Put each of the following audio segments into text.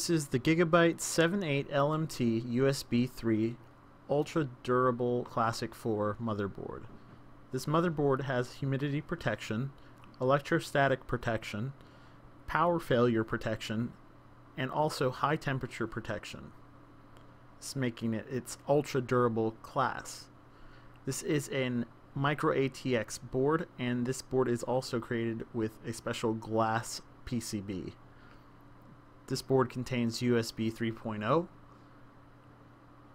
This is the Gigabyte 78LMT USB3 Ultra Durable Classic 4 motherboard. This motherboard has humidity protection, electrostatic protection, power failure protection, and also high temperature protection. It's making it its ultra durable class. This is an micro ATX board, and this board is also created with a special glass PCB. This board contains USB 3.0.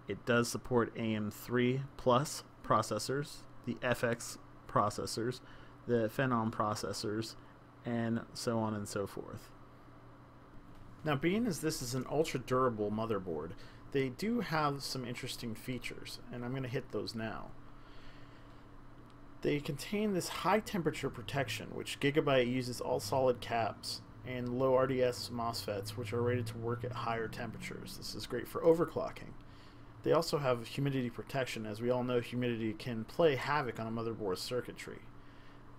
It does support AM3 Plus processors, the FX processors, the Phenom processors, and so on and so forth. Now, being as this is an ultra durable motherboard, they do have some interesting features, and I'm going to hit those now. They contain this high temperature protection, which Gigabyte uses all solid caps and low RDS MOSFETs, which are rated to work at higher temperatures. This is great for overclocking. They also have humidity protection. As we all know, humidity can play havoc on a motherboard's circuitry.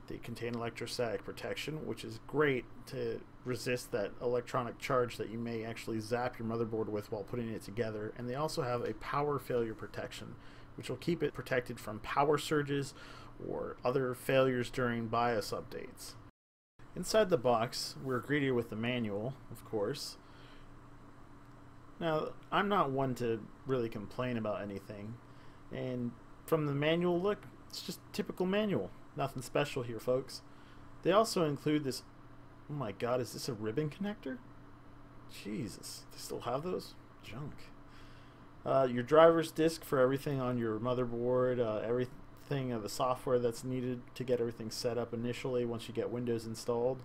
They contain electrostatic protection, which is great to resist that electronic charge that you may actually zap your motherboard with while putting it together. And they also have a power failure protection, which will keep it protected from power surges or other failures during BIOS updates. Inside the box, we're greeted with the manual, of course. Now, I'm not one to really complain about anything, and from the manual look, it's just typical manual. Nothing special here, folks. They also include this, oh my god, is this a ribbon connector? Jesus, they still have those? Junk. Your driver's disk for everything on your motherboard, everything of the software that's needed to get everything set up initially once you get Windows installed.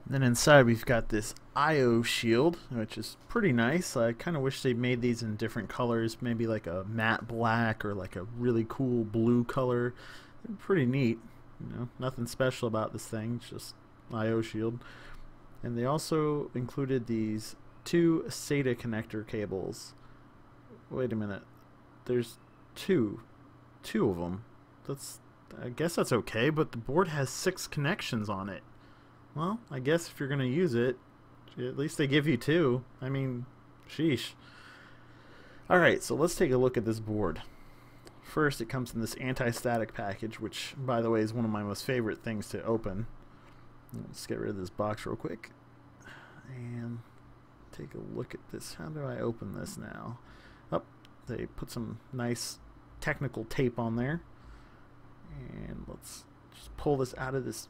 And then inside we've got this I/O shield, which is pretty nice. I kind of wish they made these in different colors, maybe like a matte black or like a really cool blue color. They're pretty neat. You know, nothing special about this thing, it's just I/O shield. And they also included these two SATA connector cables. Wait a minute, there's two of them. I guess that's okay, but the board has 6 connections on it. Well, I guess if you're gonna use it, at least they give you 2. I mean, sheesh. Alright, so let's take a look at this board. First, it comes in this anti-static package, which, by the way, is one of my most favorite things to open. Let's get rid of this box real quick and take a look at this. How do I open this now? Oh, they put some nice technical tape on there, and let's just pull this out of this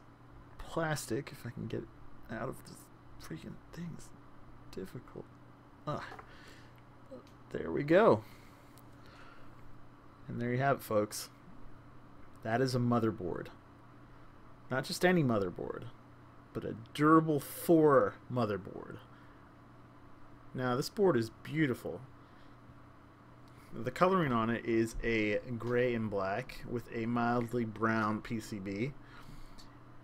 plastic if I can get it out of this freaking thing. It's difficult. There we go, and there you have it, folks. That is a motherboard. Not just any motherboard, but a durable 4 motherboard. Now, this board is beautiful. The coloring on it is a gray and black with a mildly brown PCB.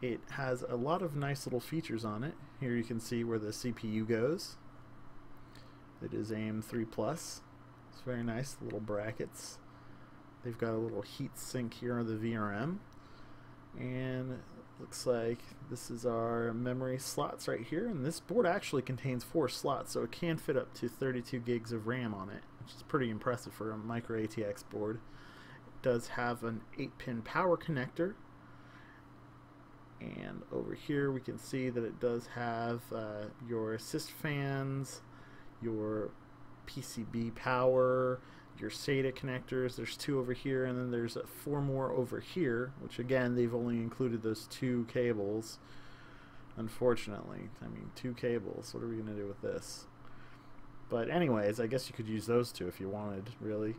It has a lot of nice little features on it. Here you can see where the CPU goes. It is AM3 Plus. It's very nice, little brackets. They've got a little heat sink here on the VRM. And it looks like this is our memory slots right here. And this board actually contains 4 slots, so it can fit up to 32 gigs of RAM on it, which is pretty impressive for a micro ATX board. It does have an 8-pin power connector, and over here we can see that it does have your assist fans, your PCB power, your SATA connectors. There's 2 over here, and then there's 4 more over here, which again, they've only included those 2 cables, unfortunately. I mean, 2 cables, what are we going to do with this? But anyways, I guess you could use those 2 if you wanted, really.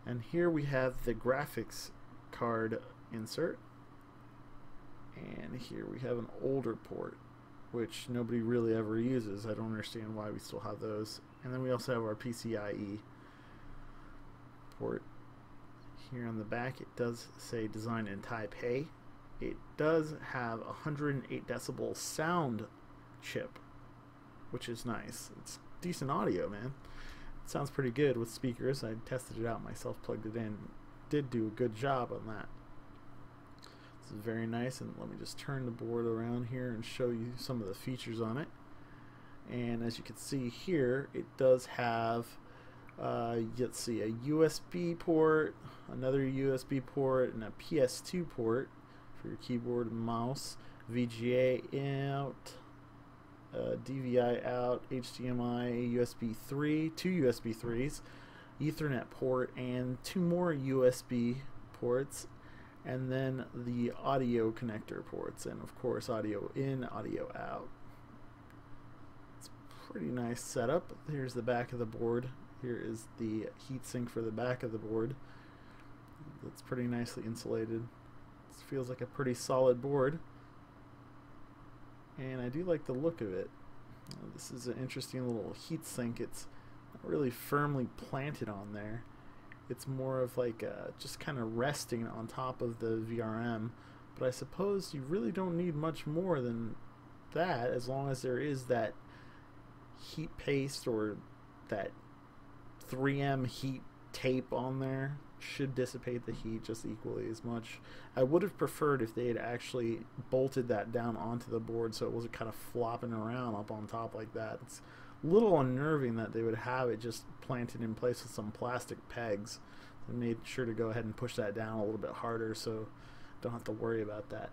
And here we have the graphics card insert. And here we have an older port, which nobody really ever uses. I don't understand why we still have those. And then we also have our PCIe port. Here on the back it does say designed in Taipei. It does have a 108 decibel sound chip, which is nice. It's decent audio, man. It sounds pretty good with speakers. I tested it out myself, plugged it in. Did do a good job on that. This is very nice, and let me just turn the board around here and show you some of the features on it. And as you can see here, it does have let's see, a USB port, another USB port, and a PS2 port for your keyboard and mouse, VGA out, DVI out, HDMI, USB 3, two USB 3s, Ethernet port, and two more USB ports, and then the audio connector ports, and of course audio in, audio out. It's a pretty nice setup. Here's the back of the board. Here is the heatsink for the back of the board. It's pretty nicely insulated. This feels like a pretty solid board, and I do like the look of it. This is an interesting little heatsink. It's not really firmly planted on there. It's more of like just kind of resting on top of the VRM, but I suppose you really don't need much more than that, as long as there is that heat paste or that 3M heat tape on there. Should dissipate the heat just equally as much. I would have preferred if they had actually bolted that down onto the board so it wasn't kind of flopping around up on top like that. It's a little unnerving that they would have it just planted in place with some plastic pegs. They made sure to go ahead and push that down a little bit harder so don't have to worry about that.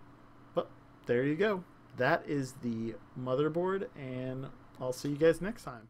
But there you go. That is the motherboard, and I'll see you guys next time.